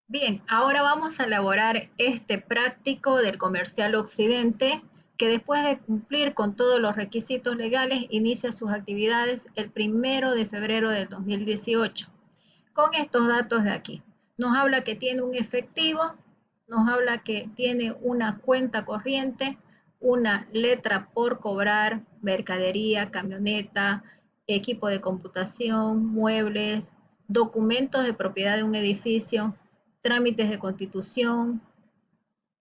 Bien, ahora vamos a elaborar este práctico del Comercial Occidente, que después de cumplir con todos los requisitos legales, inicia sus actividades el 1 de febrero del 2018. Con estos datos de aquí, nos habla que tiene un efectivo, nos habla que tiene una cuenta corriente, una letra por cobrar, mercadería, camioneta, equipo de computación, muebles, documentos de propiedad de un edificio, trámites de constitución,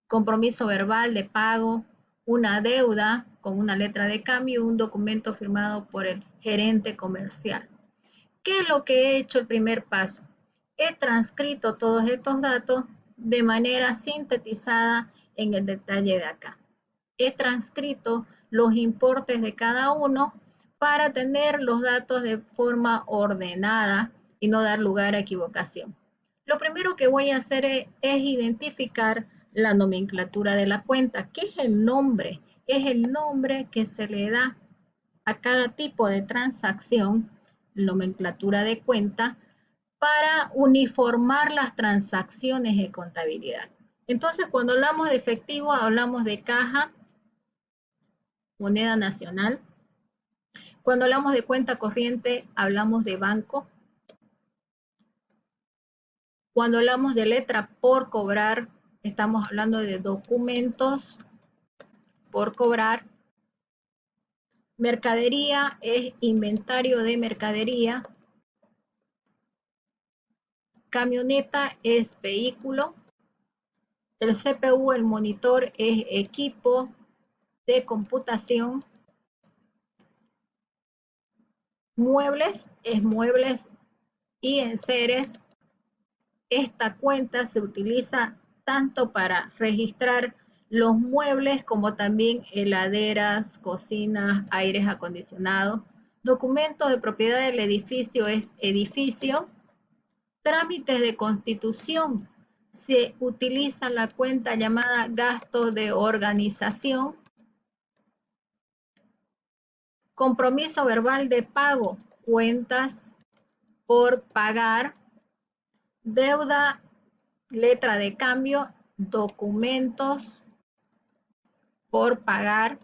compromiso verbal de pago, una deuda con una letra de cambio y un documento firmado por el gerente comercial. ¿Qué es lo que he hecho el primer paso? He transcrito todos estos datos de manera sintetizada en el detalle de acá. He transcrito los importes de cada uno para tener los datos de forma ordenada y no dar lugar a equivocación. Lo primero que voy a hacer es identificar la nomenclatura de la cuenta. ¿Qué es el nombre? Es el nombre que se le da a cada tipo de transacción, nomenclatura de cuenta, para uniformar las transacciones de contabilidad. Entonces, cuando hablamos de efectivo, hablamos de caja, moneda nacional. Cuando hablamos de cuenta corriente, hablamos de banco. Cuando hablamos de letra por cobrar, estamos hablando de documentos por cobrar. Mercadería es inventario de mercadería. Camioneta es vehículo. El CPU, el monitor, es equipo de computación. Muebles es muebles y enseres. Esta cuenta se utiliza tanto para registrar los muebles como también heladeras, cocinas, aires acondicionados. Documento de propiedad del edificio es edificio. Trámites de constitución. Se utiliza la cuenta llamada gastos de organización. Compromiso verbal de pago, cuentas por pagar. Deuda, letra de cambio, documentos por pagar.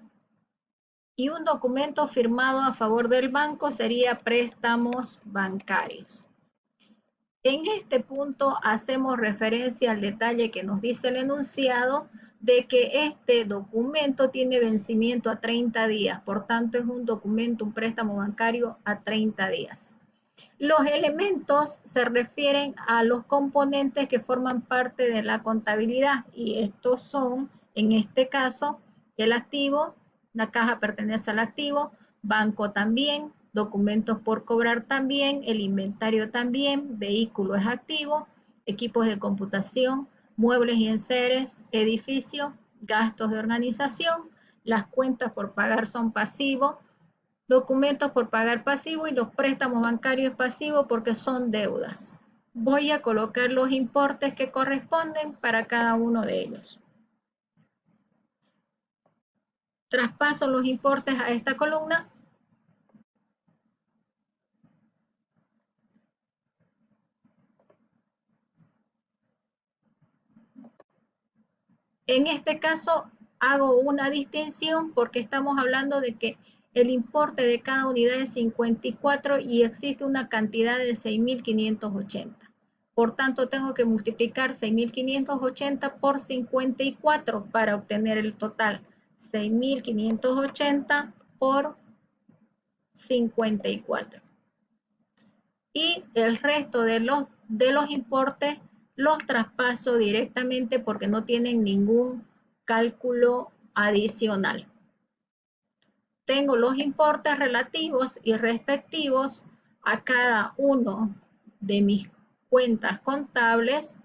Y un documento firmado a favor del banco sería préstamos bancarios. En este punto hacemos referencia al detalle que nos dice el enunciado de que este documento tiene vencimiento a 30 días, por tanto es un documento, un préstamo bancario a 30 días. Los elementos se refieren a los componentes que forman parte de la contabilidad y estos son, en este caso, el activo, la caja pertenece al activo, banco también, documentos por cobrar también, el inventario también, vehículo es activo, equipos de computación, muebles y enseres, edificio, gastos de organización, las cuentas por pagar son pasivos, documentos por pagar pasivo y los préstamos bancarios pasivos porque son deudas. Voy a colocar los importes que corresponden para cada uno de ellos. Traspaso los importes a esta columna. En este caso hago una distinción porque estamos hablando de que el importe de cada unidad es 54 y existe una cantidad de 6.580. Por tanto, tengo que multiplicar 6.580 por 54 para obtener el total. 6.580 por 54. Y el resto de los importes los traspaso directamente porque no tienen ningún cálculo adicional. Tengo los importes relativos y respectivos a cada uno de mis cuentas contables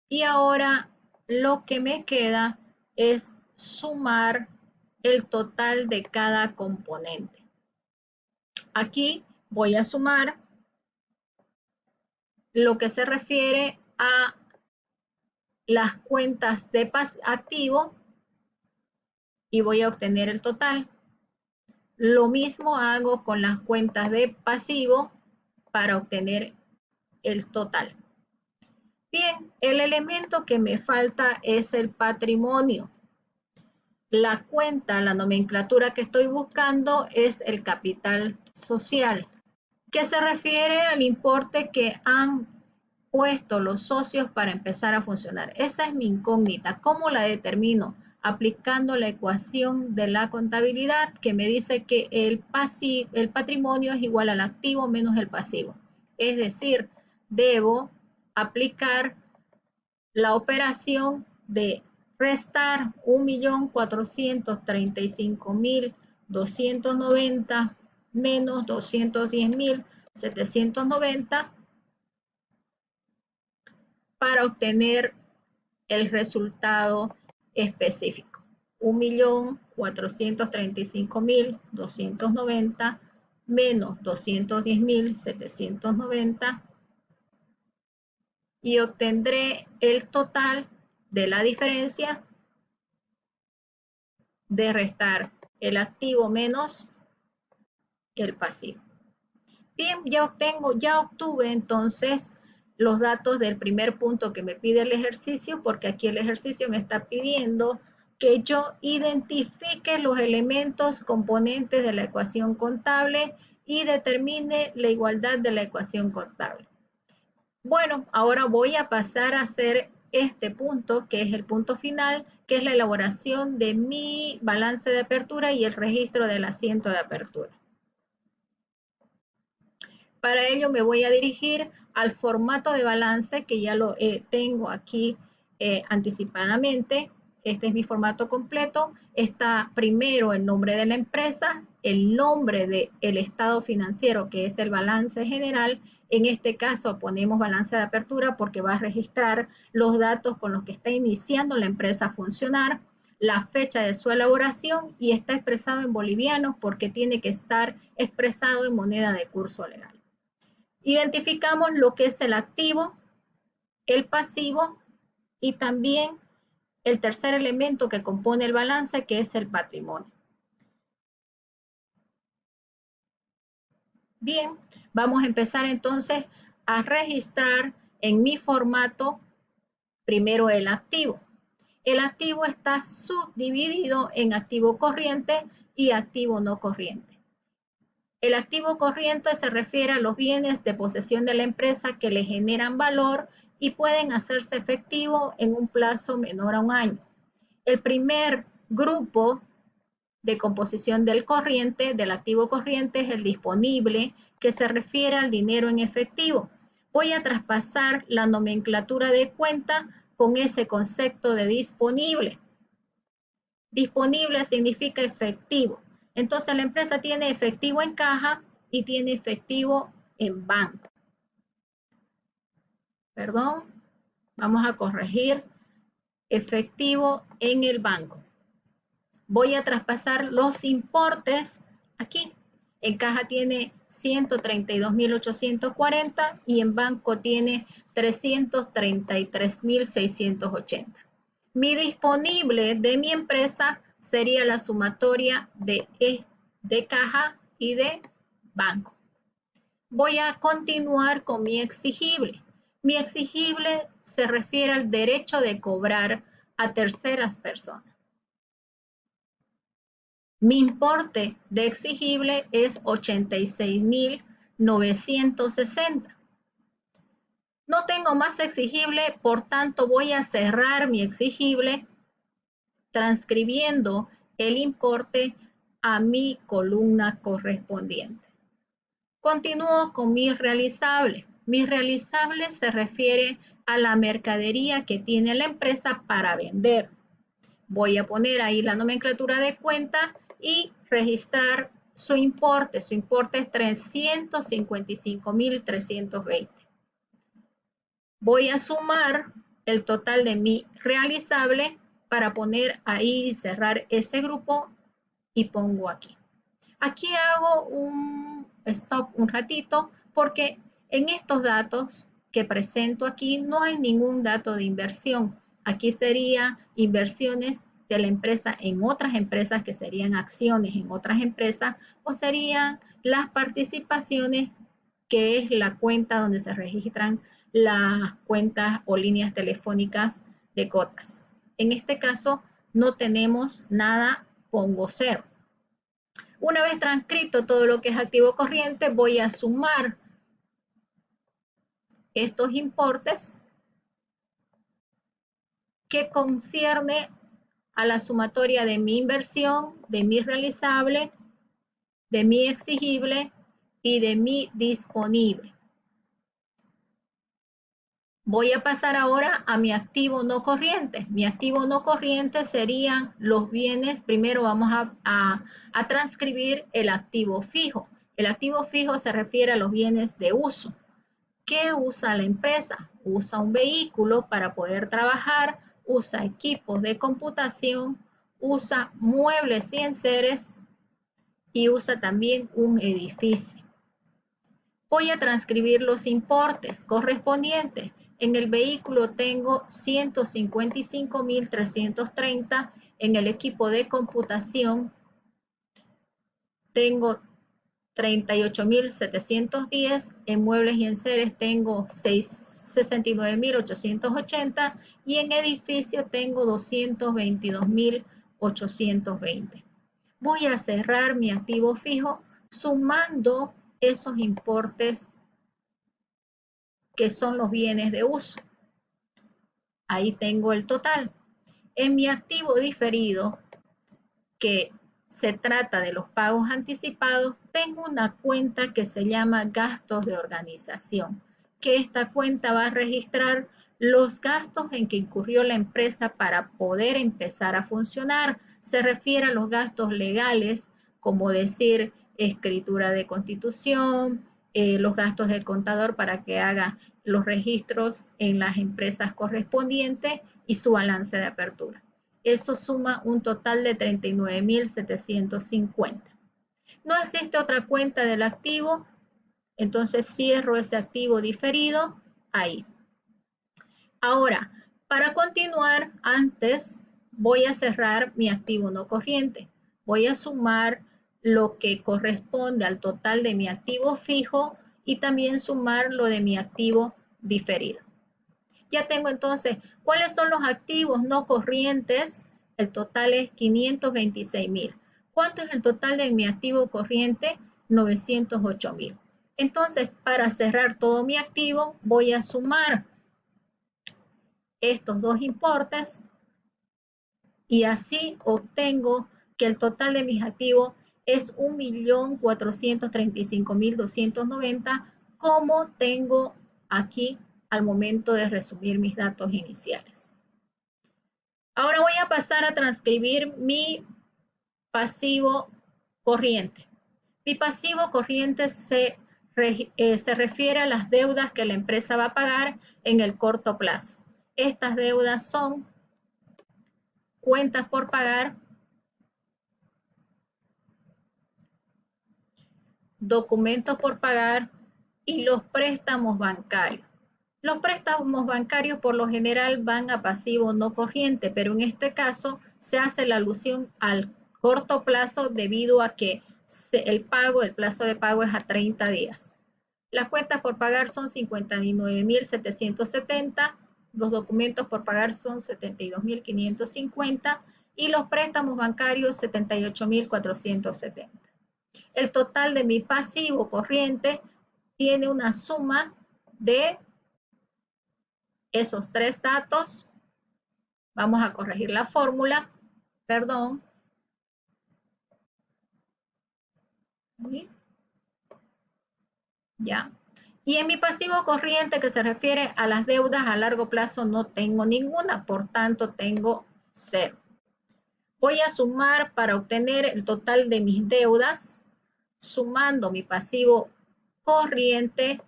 y ahora lo que me queda es sumar el total de cada componente. Aquí voy a sumar lo que se refiere a las cuentas de activo y voy a obtener el total. Lo mismo hago con las cuentas de pasivo para obtener el total. Bien, el elemento que me falta es el patrimonio. La cuenta, la nomenclatura que estoy buscando es el capital social, que se refiere al importe que han puesto los socios para empezar a funcionar. Esa es mi incógnita. ¿Cómo la determino? Aplicando la ecuación de la contabilidad que me dice que el patrimonio es igual al activo menos el pasivo. Es decir, debo aplicar la operación de restar 1.435.290 menos 210.790 para obtener el resultado específico. 1.435.290 menos 210.790 y obtendré el total de la diferencia de restar el activo menos el pasivo. Bien, ya obtuve entonces los datos del primer punto que me pide el ejercicio, porque aquí el ejercicio me está pidiendo que yo identifique los elementos componentes de la ecuación contable y determine la igualdad de la ecuación contable. Bueno, ahora voy a pasar a hacer este punto, que es el punto final, que es la elaboración de mi balance de apertura y el registro del asiento de apertura. Para ello me voy a dirigir al formato de balance que ya lo tengo aquí anticipadamente. Este es mi formato completo. Está primero el nombre de la empresa, el nombre del estado financiero, que es el balance general. En este caso ponemos balance de apertura porque va a registrar los datos con los que está iniciando la empresa a funcionar, la fecha de su elaboración y está expresado en bolivianos porque tiene que estar expresado en moneda de curso legal. Identificamos lo que es el activo, el pasivo y también el tercer elemento que compone el balance, que es el patrimonio. Bien, vamos a empezar entonces a registrar en mi formato primero el activo. El activo está subdividido en activo corriente y activo no corriente. El activo corriente se refiere a los bienes de posesión de la empresa que le generan valor y pueden hacerse efectivo en un plazo menor a un año. El primer grupo de composición del activo corriente, es el disponible, que se refiere al dinero en efectivo. Voy a traspasar la nomenclatura de cuenta con ese concepto de disponible. Disponible significa efectivo. Entonces la empresa tiene efectivo en caja y tiene efectivo en banco. Perdón, vamos a corregir. Efectivo en el banco. Voy a traspasar los importes aquí. En caja tiene 132.840 y en banco tiene 333.680. Mi disponible de mi empresa sería la sumatoria de caja y de banco. Voy a continuar con mi exigible. Mi exigible se refiere al derecho de cobrar a terceras personas. Mi importe de exigible es 86.960. No tengo más exigible, por tanto voy a cerrar mi exigible transcribiendo el importe a mi columna correspondiente. Continúo con mi realizable. Mi realizable se refiere a la mercadería que tiene la empresa para vender. Voy a poner ahí la nomenclatura de cuenta y registrar su importe. Su importe es 355.320. Voy a sumar el total de mi realizable para poner ahí y cerrar ese grupo y pongo aquí. Aquí hago un stop un ratito porque en estos datos que presento aquí no hay ningún dato de inversión. Aquí sería inversiones de la empresa en otras empresas, que serían acciones en otras empresas, o serían las participaciones que es la cuenta donde se registran las cuentas o líneas telefónicas de cotas. En este caso no tenemos nada, pongo 0. Una vez transcrito todo lo que es activo corriente, voy a sumar estos importes que concierne a la sumatoria de mi inversión, de mi realizable, de mi exigible y de mi disponible. Voy a pasar ahora a mi activo no corriente. Mi activo no corriente serían los bienes. Primero vamos a transcribir el activo fijo. El activo fijo se refiere a los bienes de uso. ¿Qué usa la empresa? Usa un vehículo para poder trabajar, usa equipos de computación, usa muebles y enseres y usa también un edificio. Voy a transcribir los importes correspondientes. En el vehículo tengo 155.330, en el equipo de computación tengo 38.710, en muebles y enseres tengo 69.880 y en edificio tengo 222.820. Voy a cerrar mi activo fijo sumando esos importes que son los bienes de uso. Ahí tengo el total. En mi activo diferido, que se trata de los pagos anticipados, tengo una cuenta que se llama gastos de organización, que esta cuenta va a registrar los gastos en que incurrió la empresa para poder empezar a funcionar. Se refiere a los gastos legales, como decir escritura de constitución, los gastos del contador para que haga los registros en las empresas correspondientes y su balance de apertura. Eso suma un total de 39.750. No existe otra cuenta del activo, entonces cierro ese activo diferido ahí. Ahora, para continuar, antes voy a cerrar mi activo no corriente. Voy a sumar lo que corresponde al total de mi activo fijo y también sumar lo de mi activo diferido. Ya tengo entonces, ¿cuáles son los activos no corrientes? El total es 526.000. ¿Cuánto es el total de mi activo corriente? 908.000. Entonces, para cerrar todo mi activo, voy a sumar estos dos importes y así obtengo que el total de mis activos es 1.435.290, como tengo aquí al momento de resumir mis datos iniciales. Ahora voy a pasar a transcribir mi pasivo corriente. Mi pasivo corriente se refiere a las deudas que la empresa va a pagar en el corto plazo. Estas deudas son cuentas por pagar, documentos por pagar y los préstamos bancarios. Los préstamos bancarios por lo general van a pasivo no corriente, pero en este caso se hace la alusión al corto plazo debido a que el plazo de pago es a 30 días. Las cuentas por pagar son 59.770, los documentos por pagar son 72.550 y los préstamos bancarios 78.470. El total de mi pasivo corriente tiene una suma de esos tres datos. Vamos a corregir la fórmula, perdón. Ya. Y en mi pasivo corriente, que se refiere a las deudas a largo plazo, no tengo ninguna, por tanto tengo 0. Voy a sumar para obtener el total de mis deudas, sumando mi pasivo corriente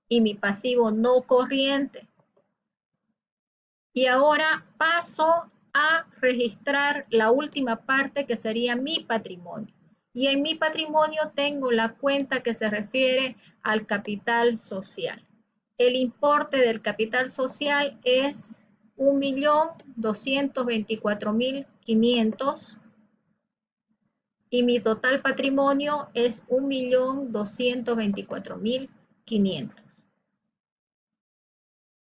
y mi pasivo no corriente. Y ahora paso a registrar la última parte, que sería mi patrimonio. Y en mi patrimonio tengo la cuenta que se refiere al capital social. El importe del capital social es 1.224.500 y mi total patrimonio es 1.224.000 500.